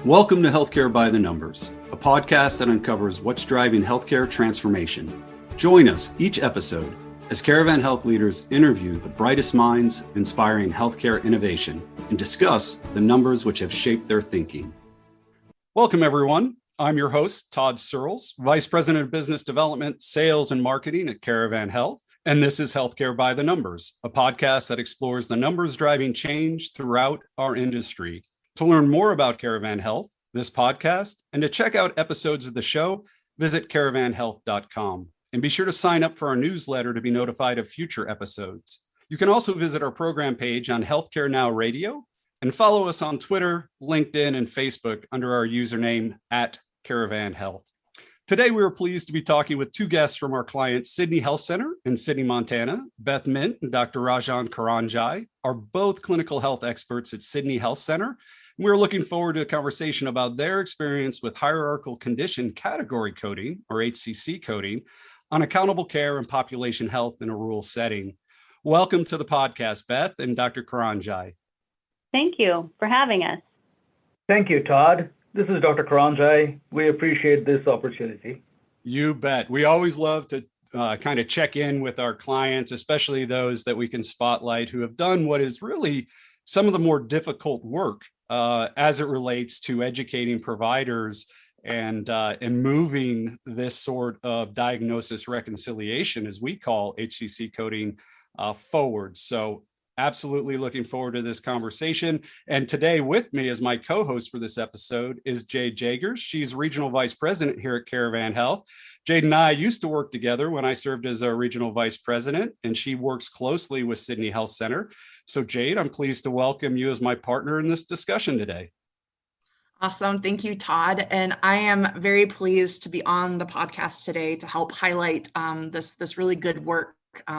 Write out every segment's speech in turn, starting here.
Welcome to Healthcare by the Numbers, a podcast that uncovers what's driving healthcare transformation. Join us each episode as Caravan Health leaders interview the brightest minds inspiring healthcare innovation and discuss the numbers which have shaped their thinking. Welcome, everyone. I'm your host, Todd Searls, Vice President of Business Development, Sales, and Marketing at Caravan Health. And this is Healthcare by the Numbers, a podcast that explores the numbers driving change throughout our industry. To learn more about Caravan Health, this podcast, and to check out episodes of the show, visit caravanhealth.com. And be sure to sign up for our newsletter to be notified of future episodes. You can also visit our program page on Healthcare Now Radio and follow us on Twitter, LinkedIn, and Facebook under our username @CaravanHealth. Today, we are pleased to be talking with two guests from our client, Sidney Health Center in Sidney, Montana. Beth Mindt and Dr. Rajohn Karanjai are both clinical health experts at Sidney Health Center. We're looking forward to a conversation about their experience with hierarchical condition category coding, or HCC coding, on accountable care and population health in a rural setting. Welcome to the podcast, Beth and Dr. Karanjai. Thank you for having us. Thank you, Todd. This is Dr. Karanjai. We appreciate this opportunity. You bet. We always love to kind of check in with our clients, especially those that we can spotlight who have done what is really some of the more difficult work as it relates to educating providers and moving this sort of diagnosis reconciliation, as we call HCC coding, forward. So absolutely looking forward to this conversation. And today with me as my co-host for this episode is Jade Jagers. She's Regional Vice President here at Caravan Health. Jade and I used to work together when I served as a Regional Vice President, and she works closely with Sidney Health Center. So Jade, I'm pleased to welcome you as my partner in this discussion today. Awesome. Thank you, Todd. And I am very pleased to be on the podcast today to help highlight this really good work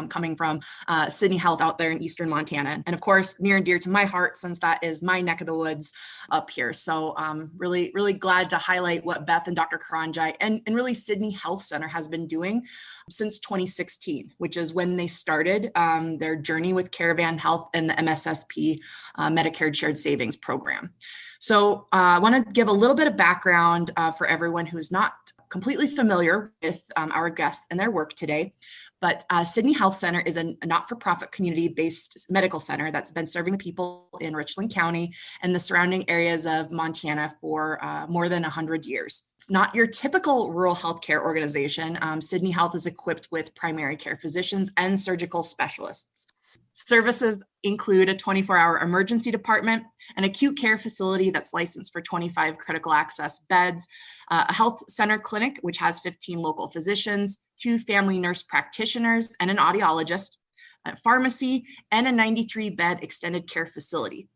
coming from Sidney Health out there in Eastern Montana. And of course, near and dear to my heart, since that is my neck of the woods up here. So really, really glad to highlight what Beth and Dr. Karanjai and really Sidney Health Center has been doing since 2016, which is when they started their journey with Caravan Health and the MSSP Medicare Shared Savings Program. So I want to give a little bit of background for everyone who's not completely familiar with our guests and their work today. But Sidney Health Center is a not-for-profit community-based medical center that's been serving people in Richland County and the surrounding areas of Montana for more than 100 years. It's not your typical rural healthcare organization. Sidney Health is equipped with primary care physicians and surgical specialists. Services include a 24-hour emergency department, an acute care facility that's licensed for 25 critical access beds, a health center clinic, which has 15 local physicians, 2 family nurse practitioners, and an audiologist, a pharmacy, and a 93-bed extended care facility.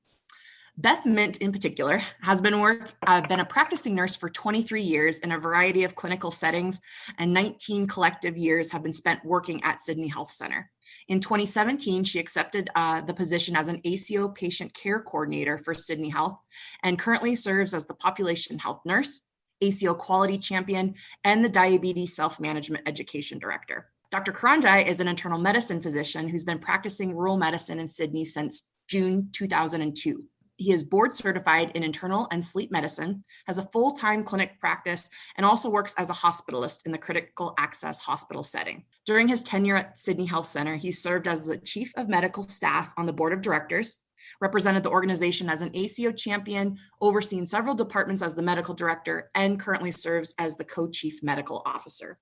Beth Mindt, in particular, has been a practicing nurse for 23 years in a variety of clinical settings, and 19 collective years have been spent working at Sidney Health Center. In 2017, she accepted the position as an ACO patient care coordinator for Sidney Health and currently serves as the population health nurse, ACO quality champion, and the diabetes self-management education director. Dr. Karanjai is an internal medicine physician who's been practicing rural medicine in Sidney since June 2002. He is board certified in internal and sleep medicine, has a full-time clinic practice, and also works as a hospitalist in the critical access hospital setting. During his tenure at Sidney Health Center, he served as the chief of medical staff on the board of directors, represented the organization as an ACO champion, overseen several departments as the medical director, and currently serves as the co-chief medical officer.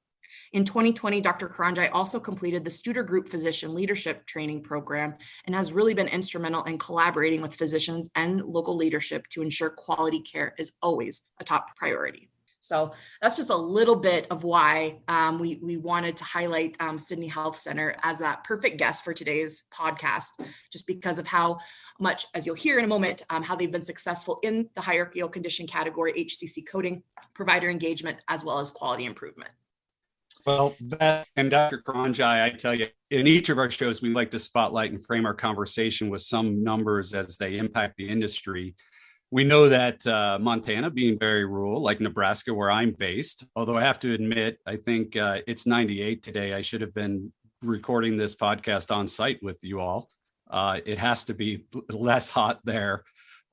In 2020, Dr. Karanjai also completed the Studer Group Physician Leadership Training Program and has really been instrumental in collaborating with physicians and local leadership to ensure quality care is always a top priority. So that's just a little bit of why we wanted to highlight Sidney Health Center as that perfect guest for today's podcast, just because of how much, as you'll hear in a moment, how they've been successful in the hierarchical condition category, HCC coding, provider engagement, as well as quality improvement. Well, Beth and Dr. Karanjai, I tell you, in each of our shows, we like to spotlight and frame our conversation with some numbers as they impact the industry. We know that Montana, being very rural, like Nebraska, where I'm based, although I have to admit, I think it's 98 today. I should have been recording this podcast on site with you all. It has to be less hot there.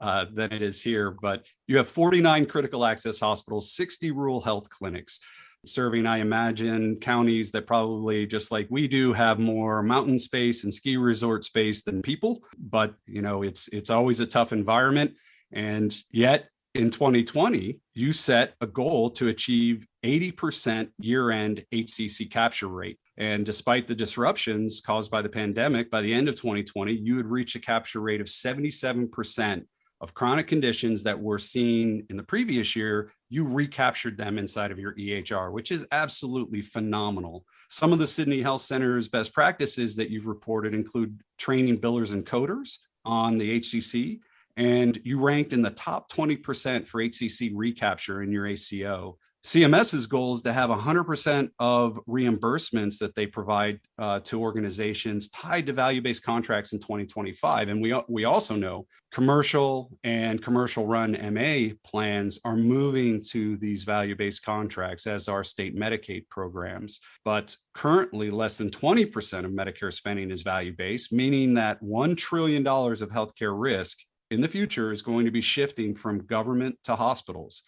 than it is here. But you have 49 critical access hospitals, 60 rural health clinics, serving, I imagine, counties that probably, just like we do, have more mountain space and ski resort space than people. But, it's always a tough environment. And yet in 2020, you set a goal to achieve 80% year-end HCC capture rate. And despite the disruptions caused by the pandemic, by the end of 2020, you had reached a capture rate of 77% of chronic conditions that were seen in the previous year. You recaptured them inside of your EHR, which is absolutely phenomenal. Some of the Sidney Health Center's best practices that you've reported include training billers and coders on the HCC, and you ranked in the top 20% for HCC recapture in your ACO. CMS's goal is to have 100% of reimbursements that they provide to organizations tied to value-based contracts in 2025. And we also know commercial and commercial run MA plans are moving to these value-based contracts, as are state Medicaid programs. But currently, less than 20% of Medicare spending is value-based, meaning that $1 trillion of healthcare risk in the future is going to be shifting from government to hospitals,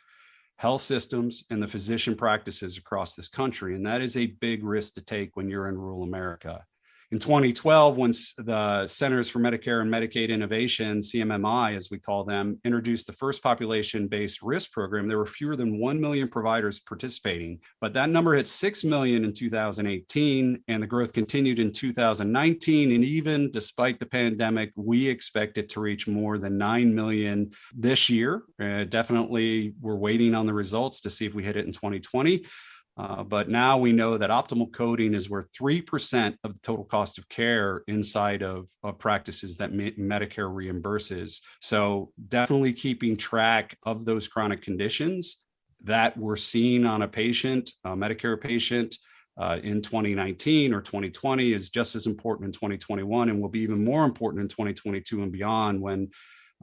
health systems, and the physician practices across this country. And that is a big risk to take when you're in rural America. In 2012, when the Centers for Medicare and Medicaid Innovation, CMMI, as we call them, introduced the first population-based risk program, there were fewer than 1 million providers participating. But that number hit 6 million in 2018, and the growth continued in 2019. And even despite the pandemic, we expect it to reach more than 9 million this year. Definitely, we're waiting on the results to see if we hit it in 2020. But now we know that optimal coding is worth 3% of the total cost of care inside of practices that Medicare reimburses. So definitely keeping track of those chronic conditions that we're seeing on a patient, a Medicare patient, in 2019 or 2020 is just as important in 2021, and will be even more important in 2022 and beyond, when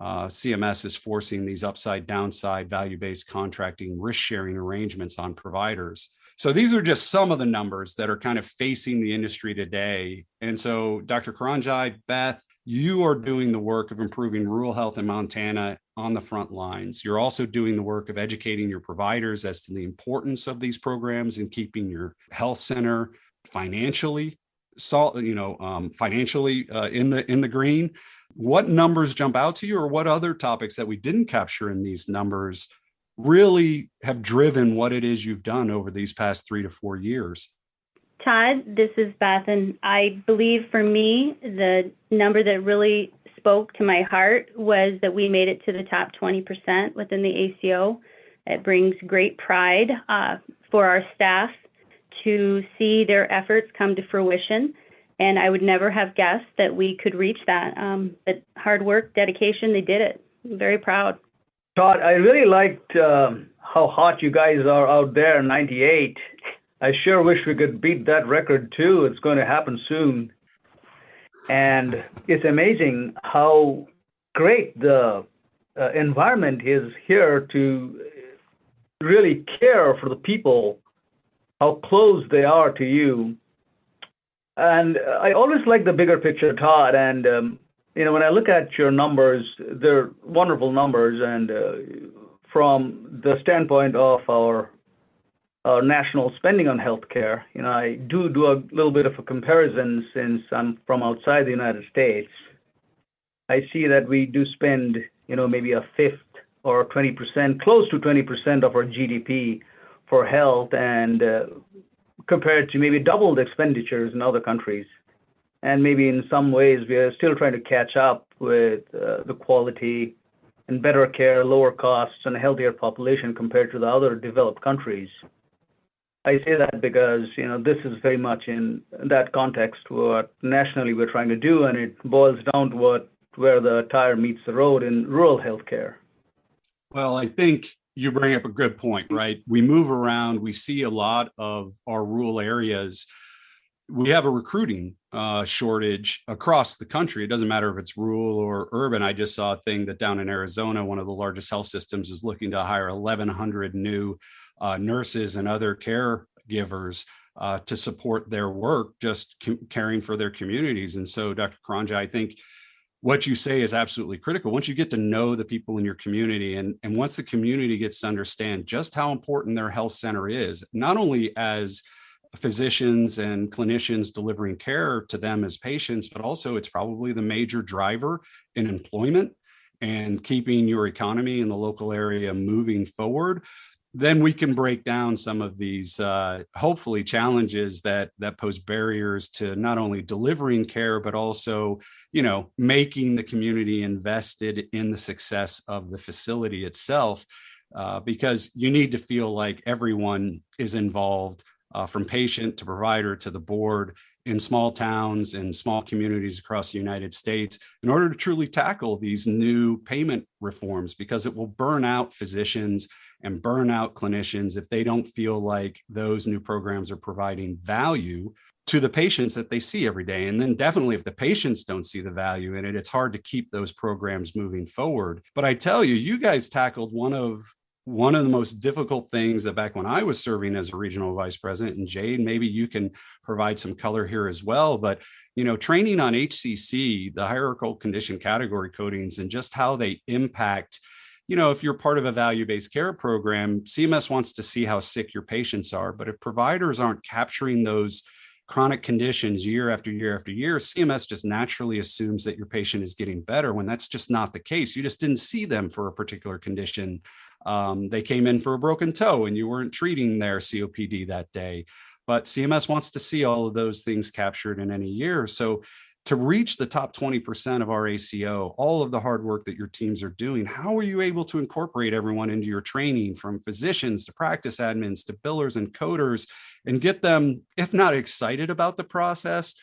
CMS is forcing these upside downside value-based contracting risk sharing arrangements on providers. So these are just some of the numbers that are kind of facing the industry today. And so, Dr. Karanjai, Beth, you are doing the work of improving rural health in Montana on the front lines. You're also doing the work of educating your providers as to the importance of these programs and keeping your health center financially in the green. What numbers jump out to you, or what other topics that we didn't capture in these numbers really have driven what it is you've done over these past 3 to 4 years? Todd, this is Beth, and I believe for me, the number that really spoke to my heart was that we made it to the top 20% within the ACO. It brings great pride for our staff to see their efforts come to fruition. And I would never have guessed that we could reach that. But hard work, dedication, they did it. I'm very proud. Todd, I really liked how hot you guys are out there in 98. I sure wish we could beat that record too. It's going to happen soon. And it's amazing how great the environment is here to really care for the people, how close they are to you. And I always like the bigger picture, Todd. And, when I look at your numbers, they're wonderful numbers. And from the standpoint of our national spending on healthcare, I do a little bit of a comparison since I'm from outside the United States. I see that we do spend, maybe a fifth or 20%, close to 20% of our GDP for health, and compared to maybe double the expenditures in other countries. And maybe in some ways, we are still trying to catch up with the quality and better care, lower costs, and a healthier population compared to the other developed countries. I say that because, this is very much in that context what nationally we're trying to do, and it boils down to where the tire meets the road in rural healthcare. Well, I think you bring up a good point, right? We move around. We see a lot of our rural areas. We have a recruiting shortage across the country. It doesn't matter if it's rural or urban. I just saw a thing that down in Arizona, one of the largest health systems is looking to hire 1,100 new nurses and other caregivers to support their work, just caring for their communities. And so, Dr. Karanjai, I think what you say is absolutely critical. Once you get to know the people in your community, and once the community gets to understand just how important their health center is, not only as physicians and clinicians delivering care to them as patients, but also it's probably the major driver in employment and keeping your economy in the local area moving forward, then we can break down some of these hopefully challenges that pose barriers to not only delivering care, but also, making the community invested in the success of the facility itself, because you need to feel like everyone is involved, from patient to provider to the board, in small towns and small communities across the United States, in order to truly tackle these new payment reforms, because it will burn out physicians and burn out clinicians if they don't feel like those new programs are providing value to the patients that they see every day. And then definitely if the patients don't see the value in it, it's hard to keep those programs moving forward. But I tell you, you guys tackled one of the most difficult things that back when I was serving as a regional vice president, and Jade, maybe you can provide some color here as well, but training on HCC, the hierarchical condition category codings, and just how they impact, if you're part of a value-based care program, CMS wants to see how sick your patients are, but if providers aren't capturing those chronic conditions year after year after year, CMS just naturally assumes that your patient is getting better, when that's just not the case. You just didn't see them for a particular condition. They came in for a broken toe and you weren't treating their COPD that day. But CMS wants to see all of those things captured in any year. So to reach the top 20% of our ACO, all of the hard work that your teams are doing, how are you able to incorporate everyone into your training, from physicians to practice admins to billers and coders, and get them, if not excited about the process,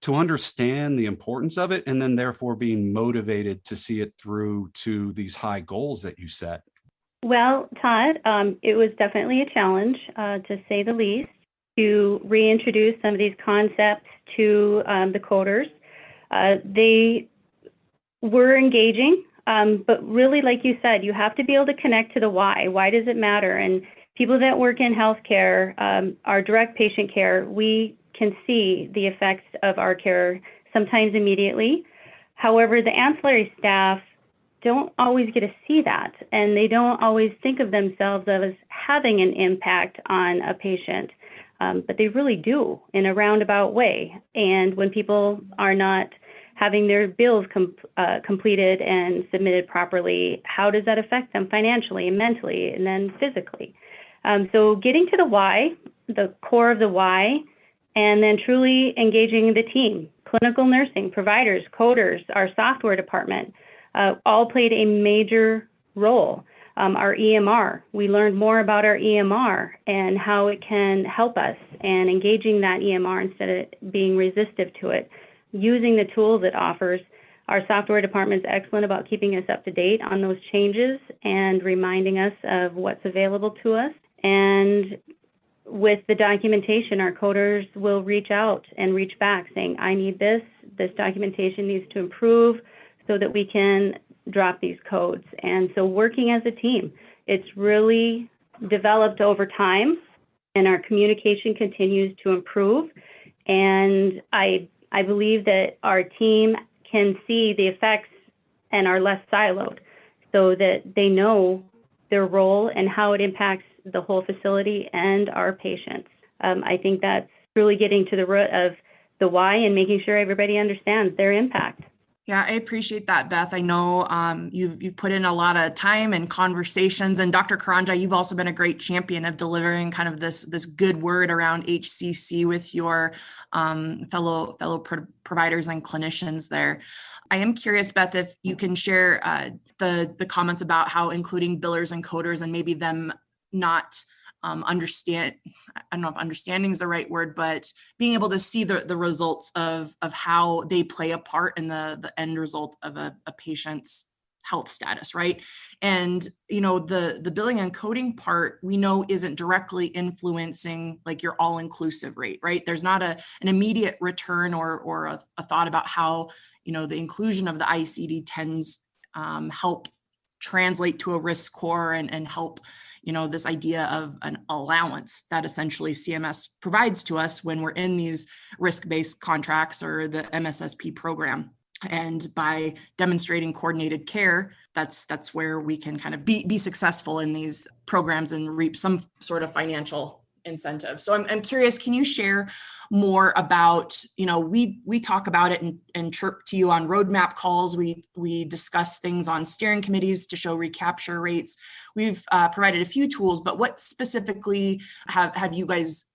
to understand the importance of it, and then therefore being motivated to see it through to these high goals that you set? Well, Todd, it was definitely a challenge, to say the least, to reintroduce some of these concepts to the coders. They were engaging, but really, like you said, you have to be able to connect to the why. Why does it matter? And people that work in healthcare, our direct patient care, we can see the effects of our care sometimes immediately. However, the ancillary staff don't always get to see that, and they don't always think of themselves as having an impact on a patient, but they really do in a roundabout way. And when people are not having their bills completed and submitted properly, how does that affect them financially and mentally and then physically? So getting to the why, the core of the why, and then truly engaging the team, clinical nursing, providers, coders, our software department, all played a major role. Our EMR, we learned more about our EMR and how it can help us, and engaging that EMR instead of being resistive to it, using the tools it offers. Our software department is excellent about keeping us up to date on those changes and reminding us of what's available to us. And with the documentation, our coders will reach out and reach back saying, I need this documentation needs to improve so that we can drop these codes. And so working as a team, it's really developed over time, and our communication continues to improve. And I believe that our team can see the effects and are less siloed, so that they know their role and how it impacts the whole facility and our patients. I think that's really getting to the root of the why and making sure everybody understands their impact. Yeah, I appreciate that, Beth. I know you've put in a lot of time and conversations, and Dr. Karanjai, you've also been a great champion of delivering kind of this good word around HCC with your fellow providers and clinicians there. I am curious, Beth, if you can share the comments about how including billers and coders, and maybe them not understand, I don't know if understanding is the right word, but being able to see the results of how they play a part in the end result of a patient's health status, right? And, the billing and coding part, we know isn't directly influencing like your all-inclusive rate, right? There's not an immediate return or a thought about how, the inclusion of the ICD-10s help translate to a risk score and help this idea of an allowance that essentially CMS provides to us when we're in these risk-based contracts or the MSSP program. And by demonstrating coordinated care, that's where we can kind of be successful in these programs and reap some sort of financial incentive. So I'm curious, can you share more about, we talk about it and chirp to you on roadmap calls. We discuss things on steering committees to show recapture rates. We've provided a few tools, but what specifically have you guys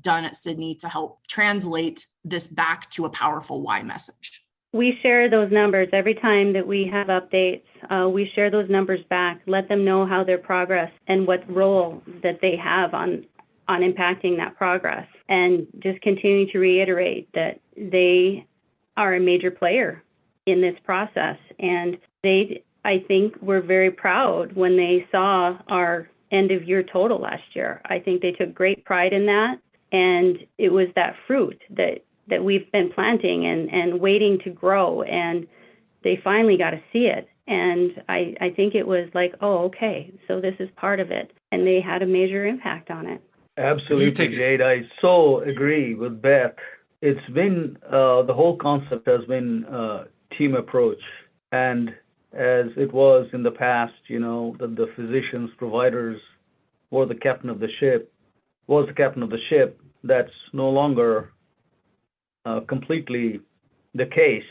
done at Sidney to help translate this back to a powerful why message? We share those numbers every time that we have updates. We share those numbers back, let them know how their progress and what role that they have on impacting that progress, and just continue to reiterate that they are a major player in this process. And they, I think, were very proud when they saw our end of year total last year. I think they took great pride in that, and it was that fruit that we've been planting and waiting to grow, and they finally got to see it. And I think it was like, oh, okay, so this is part of it. And they had a major impact on it. Absolutely, Jade. I so agree with Beth. It's been, the whole concept has been team approach. And as it was in the past, that the physicians, providers were the captain of the ship, that's no longer completely the case.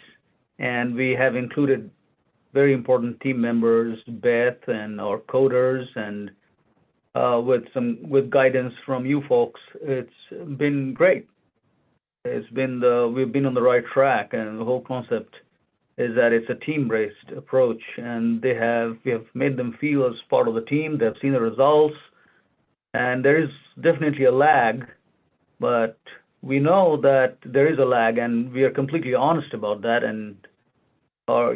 And we have included very important team members, Beth and our coders, and with guidance from you folks. It's been great. We've been on the right track, and the whole concept is that it's a team-based approach, and we have made them feel as part of the team. They've seen the results, and there is definitely a lag, but we know that there is a lag, and we are completely honest about that. And our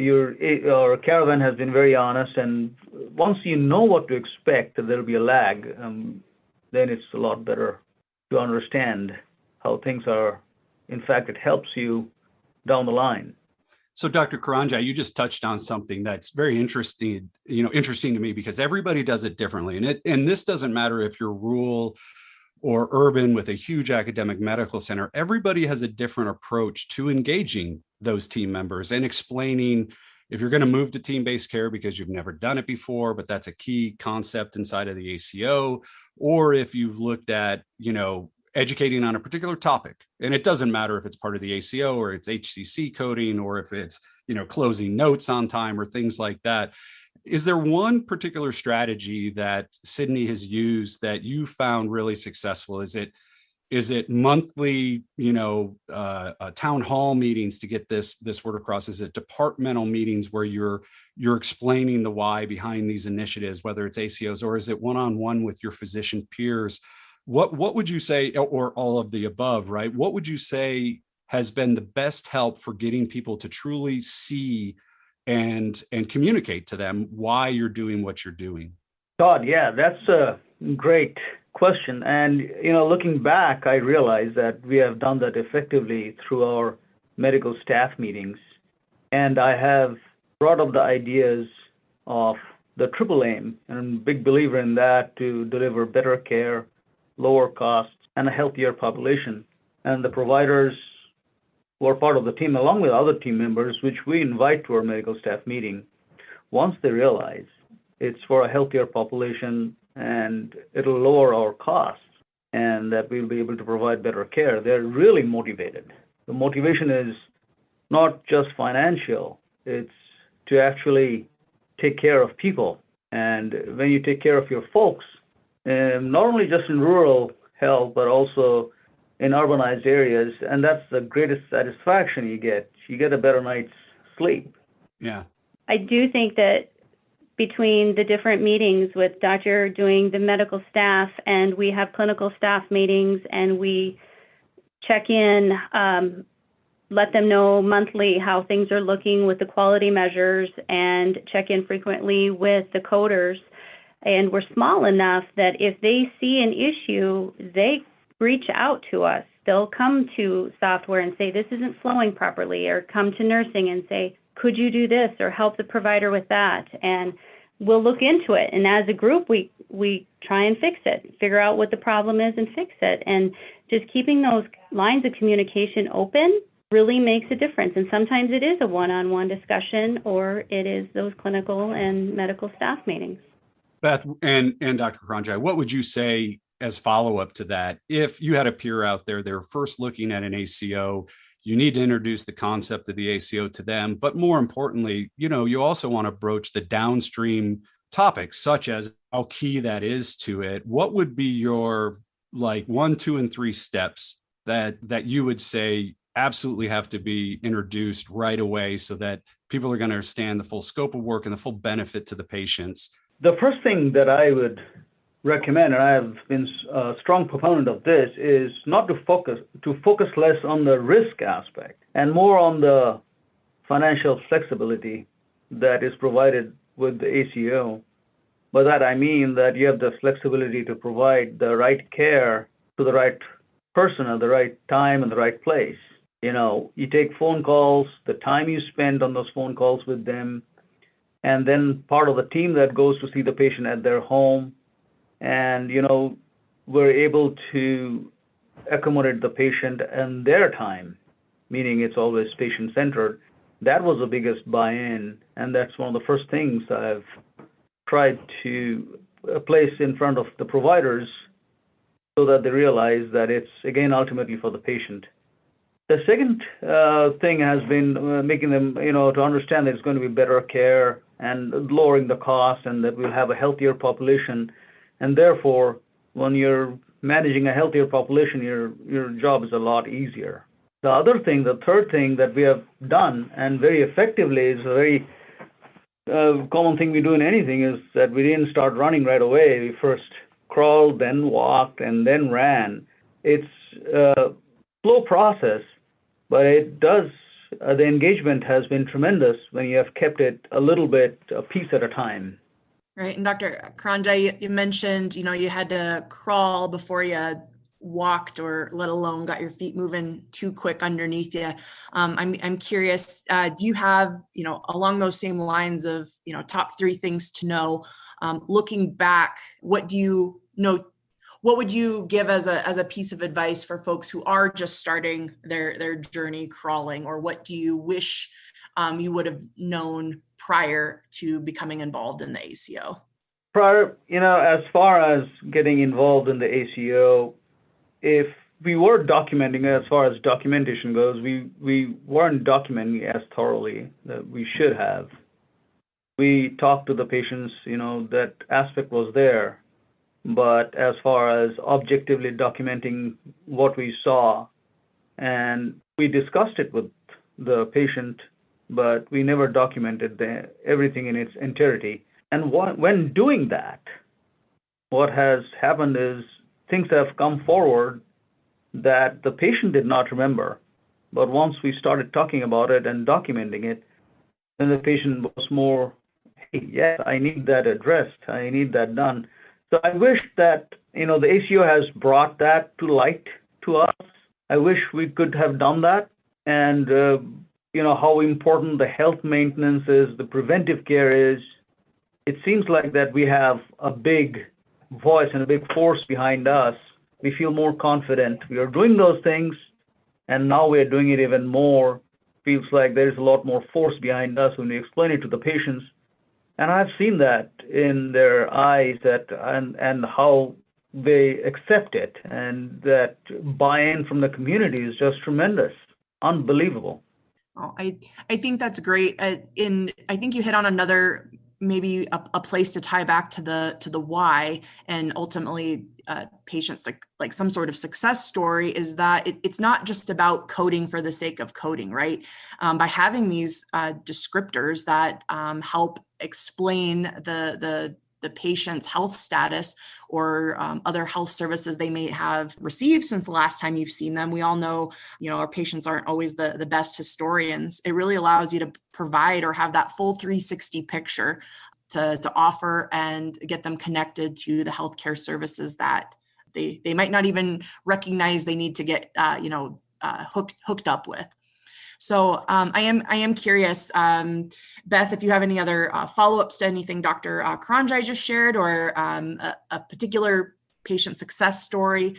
caravan has been very honest. And once you know what to expect, that there'll be a lag, then it's a lot better to understand how things are. In fact, it helps you down the line. So, Dr. Karanjai, you just touched on something that's very interesting to me, because everybody does it differently. And this doesn't matter if you're rural or urban with a huge academic medical center. Everybody has a different approach to engaging those team members and explaining, if you're going to move to team-based care because you've never done it before, but that's a key concept inside of the ACO, or if you've looked at, educating on a particular topic, and it doesn't matter if it's part of the ACO or it's HCC coding, or if it's, closing notes on time or things like that. Is there one particular strategy that Sidney has used that you found really successful? Is it monthly, town hall meetings to get this word across? Is it departmental meetings where you're explaining the why behind these initiatives, whether it's ACOs, or is it one-on-one with your physician peers? What would you say, or all of the above, right? What would you say has been the best help for getting people to truly see and communicate to them why you're doing what you're doing? Todd, yeah, that's a great question. And, looking back, I realized that we have done that effectively through our medical staff meetings. And I have brought up the ideas of the triple aim, and I'm a big believer in that, to deliver better care, lower costs, and a healthier population. And the providers who are part of the team, along with other team members, which we invite to our medical staff meeting, once they realize it's for a healthier population and it'll lower our costs and that we'll be able to provide better care, they're really motivated. The motivation is not just financial, it's to actually take care of people. And when you take care of your folks, not only just in rural health, but also in urbanized areas, and that's the greatest satisfaction you get. You get a better night's sleep. Yeah. I do think that between the different meetings with Dr. doing the medical staff, and we have clinical staff meetings, and we check in, let them know monthly how things are looking with the quality measures, and check in frequently with the coders. And we're small enough that if they see an issue, they reach out to us. They'll come to software and say, this isn't flowing properly, or come to nursing and say, could you do this, or help the provider with that? And we'll look into it. And as a group, we try and fix it, figure out what the problem is and fix it. And just keeping those lines of communication open really makes a difference. And sometimes it is a one-on-one discussion, or it is those clinical and medical staff meetings. Beth and Dr. Karanjai, what would you say as follow-up to that? If you had a peer out there, they're first looking at an ACO, you need to introduce the concept of the ACO to them. But more importantly, you also want to broach the downstream topics, such as how key that is to it. What would be your 1, 2, and 3 steps that you would say absolutely have to be introduced right away so that people are going to understand the full scope of work and the full benefit to the patients? The first thing that I would recommend, and I have been a strong proponent of this, is not to focus less on the risk aspect and more on the financial flexibility that is provided with the ACO. By that I mean that you have the flexibility to provide the right care to the right person at the right time and the right place. You take phone calls, the time you spend on those phone calls with them, and then part of the team that goes to see the patient at their home. And, we're able to accommodate the patient and their time, meaning it's always patient-centered. That was the biggest buy-in, and that's one of the first things I've tried to place in front of the providers so that they realize that it's, again, ultimately for the patient. The second thing has been making them, to understand that it's going to be better care and lowering the cost, and that we'll have a healthier population. And therefore, when you're managing a healthier population, your job is a lot easier. The third thing that we have done, and very effectively, is a very common thing we do in anything, is that we didn't start running right away. We first crawled, then walked, and then ran. It's a slow process, but it does. The engagement has been tremendous when you have kept it a little bit, a piece at a time. Right. And Dr. Karanjai, you mentioned, you had to crawl before you walked, or let alone got your feet moving too quick underneath you. I'm curious, do you have, along those same lines of, top 3 things to know, looking back, what would you give as a piece of advice for folks who are just starting their journey crawling, or what do you wish you would have known prior to becoming involved in the ACO? As far as getting involved in the ACO, if we were documenting, as far as documentation goes, we weren't documenting as thoroughly that we should have. We talked to the patients, that aspect was there. But as far as objectively documenting what we saw, and we discussed it with the patient, but we never documented everything in its entirety. And when doing that, what has happened is things have come forward that the patient did not remember. But once we started talking about it and documenting it, then the patient was more, hey, yes, I need that addressed. I need that done. So I wish that, the ACO has brought that to light to us. I wish we could have done that. And, how important the health maintenance is, the preventive care is. It seems like that we have a big voice and a big force behind us. We feel more confident. We are doing those things, and now we are doing it even more. Feels like there's a lot more force behind us when we explain it to the patients. And I've seen that in their eyes, and how they accept it, and that buy-in from the community is just tremendous, unbelievable. Oh, I think that's great. I think you hit on another, maybe a place to tie back to the why, and ultimately patients like some sort of success story, is that it's not just about coding for the sake of coding, right? By having these descriptors that help explain the patient's health status, or other health services they may have received since the last time you've seen them. We all know, our patients aren't always the best historians. It really allows you to provide or have that full 360 picture to offer and get them connected to the healthcare services that they might not even recognize they need to get hooked up with. So I am curious, Beth, if you have any other follow-ups to anything Dr. Karanjai just shared, or a particular patient success story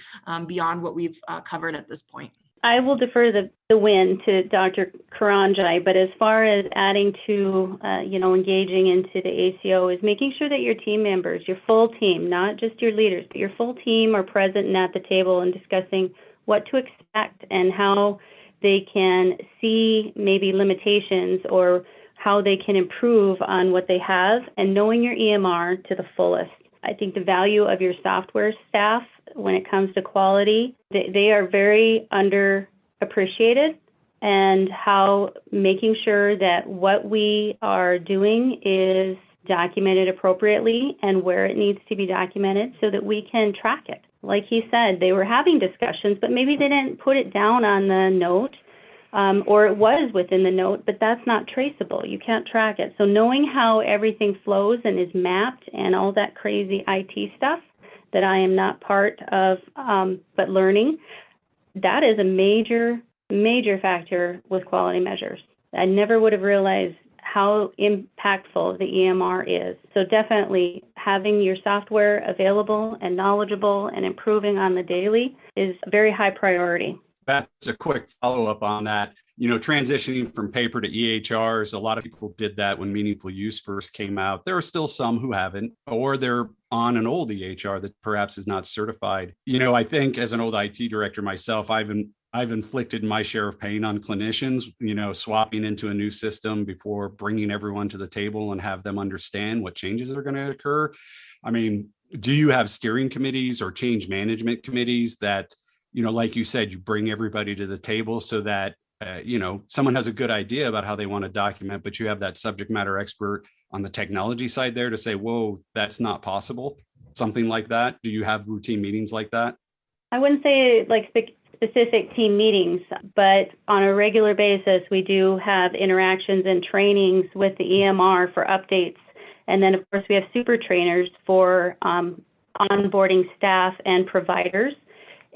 beyond what we've covered at this point. I will defer the win to Dr. Karanjai, but as far as adding to, engaging into the ACO is making sure that your team members, your full team, not just your leaders, but your full team are present and at the table and discussing what to expect and how they can see maybe limitations or how they can improve on what they have, and knowing your EMR to the fullest. I think the value of your software staff when it comes to quality, they are very underappreciated, and how making sure that what we are doing is documented appropriately and where it needs to be documented so that we can track it. Like he said, they were having discussions, but maybe they didn't put it down on the note, or it was within the note, but that's not traceable. You can't track it. So knowing how everything flows and is mapped and all that crazy IT stuff that I am not part of, but learning, that is a major, major factor with quality measures. I never would have realized how impactful the EMR is. So definitely having your software available and knowledgeable and improving on the daily is a very high priority. That's a quick follow-up on that. Transitioning from paper to EHRs, a lot of people did that when Meaningful Use first came out. There are still some who haven't, or they're on an old EHR that perhaps is not certified. I think as an old IT director myself, I've inflicted my share of pain on clinicians, swapping into a new system before bringing everyone to the table and have them understand what changes are going to occur. I mean, do you have steering committees or change management committees that, like you said, you bring everybody to the table so that, someone has a good idea about how they want to document, but you have that subject matter expert on the technology side there to say, whoa, that's not possible, something like that? Do you have routine meetings like that? I wouldn't say like specific team meetings, but on a regular basis, we do have interactions and trainings with the EMR for updates. And then, of course, we have super trainers for onboarding staff and providers.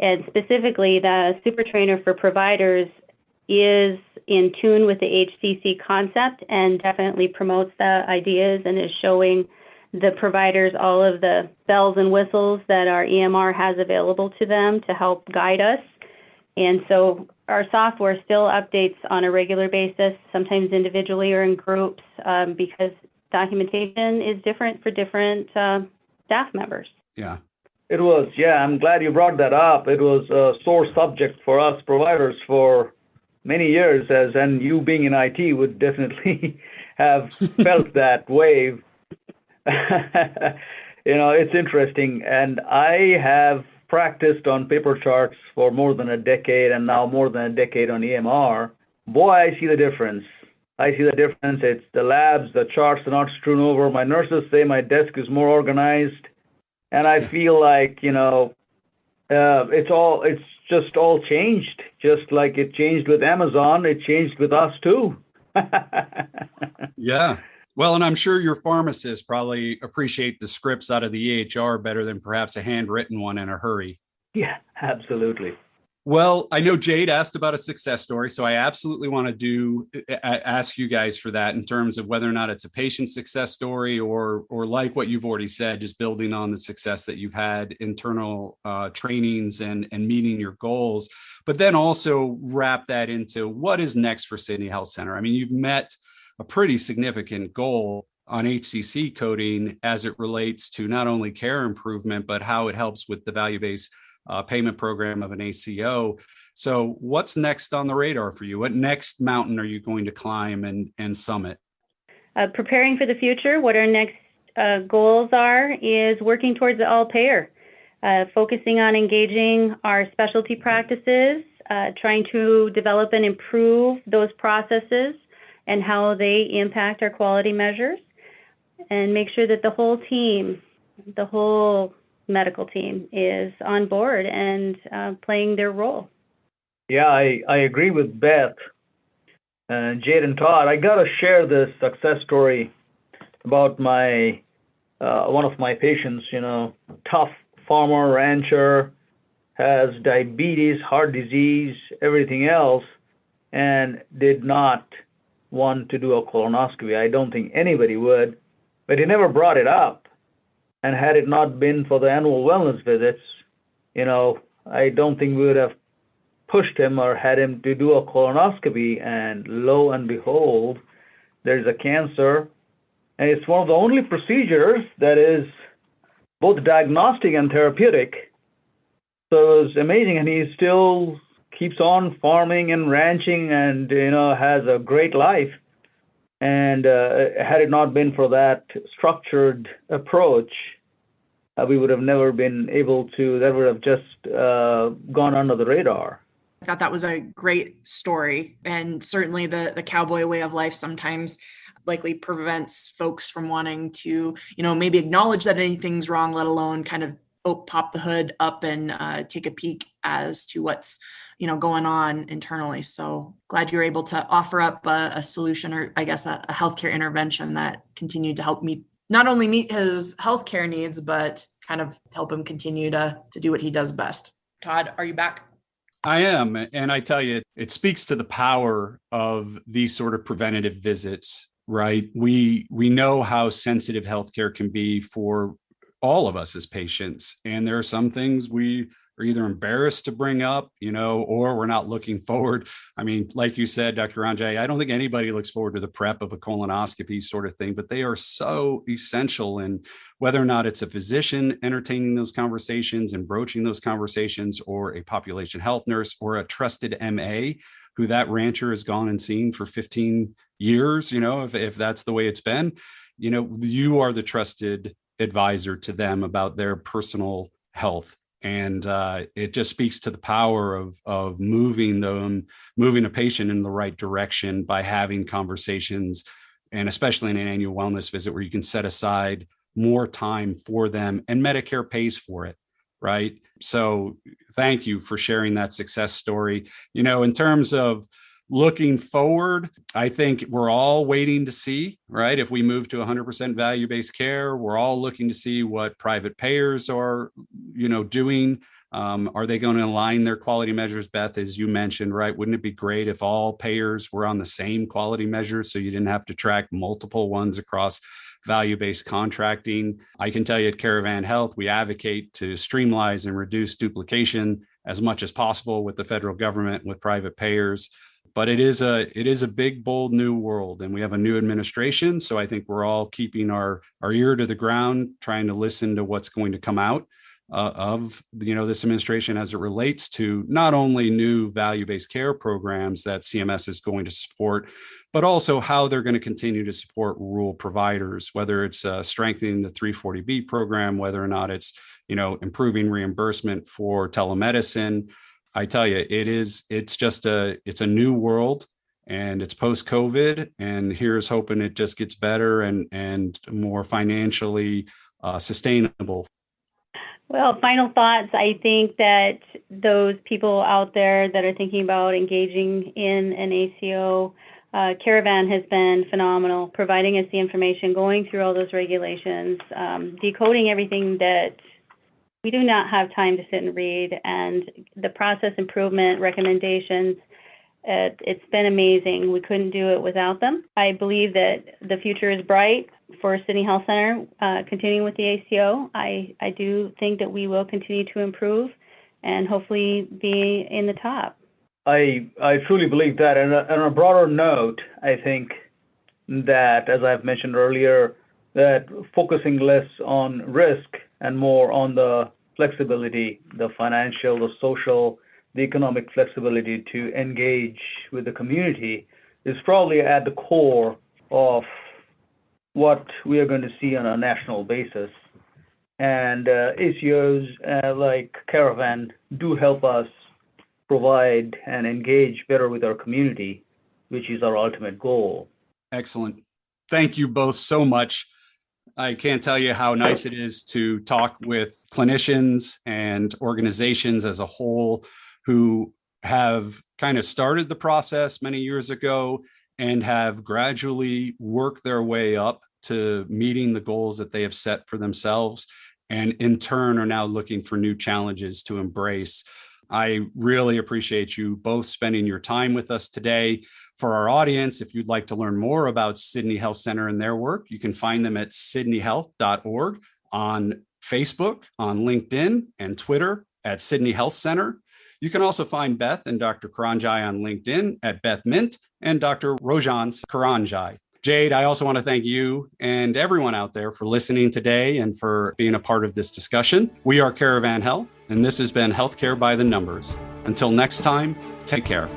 And specifically, the super trainer for providers is in tune with the HCC concept and definitely promotes the ideas and is showing the providers all of the bells and whistles that our EMR has available to them to help guide us. And so our software still updates on a regular basis, sometimes individually or in groups, because documentation is different for different staff members. Yeah. It was, I'm glad you brought that up. It was a sore subject for us providers for many years, and you being in IT would definitely have felt that wave. It's interesting. And I have practiced on paper charts for more than a decade, and now more than a decade on EMR. Boy, I see the difference. It's the labs, the charts are not strewn over. My nurses say my desk is more organized. And I feel like, it's just all changed. Just like it changed with Amazon, it changed with us too. Yeah. Well, and I'm sure your pharmacists probably appreciate the scripts out of the EHR better than perhaps a handwritten one in a hurry. Yeah, absolutely. Well, I know Jade asked about a success story, so I absolutely want to ask you guys for that in terms of whether or not it's a patient success story or like what you've already said, just building on the success that you've had, internal trainings and meeting your goals, but then also wrap that into what is next for Sidney Health Center. I mean, you've met a pretty significant goal on HCC coding as it relates to not only care improvement, but how it helps with the value-based payment program of an ACO. So what's next on the radar for you? What next mountain are you going to climb and summit? Preparing for the future, what our next goals are is working towards the all payer, focusing on engaging our specialty practices, trying to develop and improve those processes and how they impact our quality measures, and make sure that the whole team, the whole medical team is on board and playing their role. Yeah, I agree with Beth, Jade and Todd. I got to share this success story about my one of my patients, tough farmer, rancher, has diabetes, heart disease, everything else, and did not want to do a colonoscopy. I don't think anybody would, but he never brought it up. And had it not been for the annual wellness visits, I don't think we would have pushed him or had him to do a colonoscopy, and lo and behold, there's a cancer. And it's one of the only procedures that is both diagnostic and therapeutic. So it was amazing, and he still keeps on farming and ranching, and has a great life. And had it not been for that structured approach, we would have never been able to. That would have just gone under the radar. I thought that was a great story, and certainly the cowboy way of life sometimes likely prevents folks from wanting to, maybe acknowledge that anything's wrong, let alone kind of pop the hood up and take a peek as to what's going on internally. So glad you're able to offer up a solution, or I guess a healthcare intervention that continued to help not only meet his healthcare needs, but kind of help him continue to do what he does best. Todd, are you back? I am. And I tell you, it speaks to the power of these sort of preventative visits, right? We know how sensitive healthcare can be for all of us as patients. And there are some things we are either embarrassed to bring up, or we're not looking forward. I mean, like you said, Dr. Karanjai, I don't think anybody looks forward to the prep of a colonoscopy sort of thing, but they are so essential. And whether or not it's a physician entertaining those conversations and broaching those conversations, or a population health nurse, or a trusted MA who that rancher has gone and seen for 15 years, if that's the way it's been, you are the trusted advisor to them about their personal health. And it just speaks to the power of moving a patient in the right direction by having conversations, and especially in an annual wellness visit where you can set aside more time for them and Medicare pays for it, right? So thank you for sharing that success story. In terms of looking forward, I think we're all waiting to see, right? If we move to 100% value-based care, we're all looking to see what private payers are, doing. Are they going to align their quality measures, Beth, as you mentioned, right? Wouldn't it be great if all payers were on the same quality measures so you didn't have to track multiple ones across value-based contracting? I can tell you at Caravan Health, we advocate to streamline and reduce duplication as much as possible with the federal government, with private payers. But it is a big, bold new world, and we have a new administration. So I think we're all keeping our ear to the ground, trying to listen to what's going to come out of this administration as it relates to not only new value-based care programs that CMS is going to support, but also how they're going to continue to support rural providers, whether it's strengthening the 340B program, whether or not it's improving reimbursement for telemedicine. I tell you, it's a new world, and it's post-COVID, and here's hoping it just gets better and more financially sustainable. Well, final thoughts. I think that those people out there that are thinking about engaging in an ACO, Caravan has been phenomenal, providing us the information, going through all those regulations, decoding everything that we do not have time to sit and read, and the process improvement recommendations. It's been amazing. We couldn't do it without them. I believe that the future is bright for Sidney Health Center, continuing with the ACO. I do think that we will continue to improve and hopefully be in the top. I truly believe that. And on a broader note, I think that, as I've mentioned earlier, that focusing less on risk and more on the flexibility, the financial, the social, the economic flexibility to engage with the community is probably at the core of what we are going to see on a national basis. And ACOs like Caravan do help us provide and engage better with our community, which is our ultimate goal. Excellent. Thank you both so much. I can't tell you how nice it is to talk with clinicians and organizations as a whole who have kind of started the process many years ago and have gradually worked their way up to meeting the goals that they have set for themselves, and in turn are now looking for new challenges to embrace. I really appreciate you both spending your time with us today. For our audience, if you'd like to learn more about Sidney Health Center and their work, you can find them at sydneyhealth.org, on Facebook, on LinkedIn, and Twitter at Sidney Health Center. You can also find Beth and Dr. Karanjai on LinkedIn at Beth Mindt and Dr. Rajohn Karanjai. Jade, I also want to thank you and everyone out there for listening today and for being a part of this discussion. We are Caravan Health, and this has been Healthcare by the Numbers. Until next time, take care.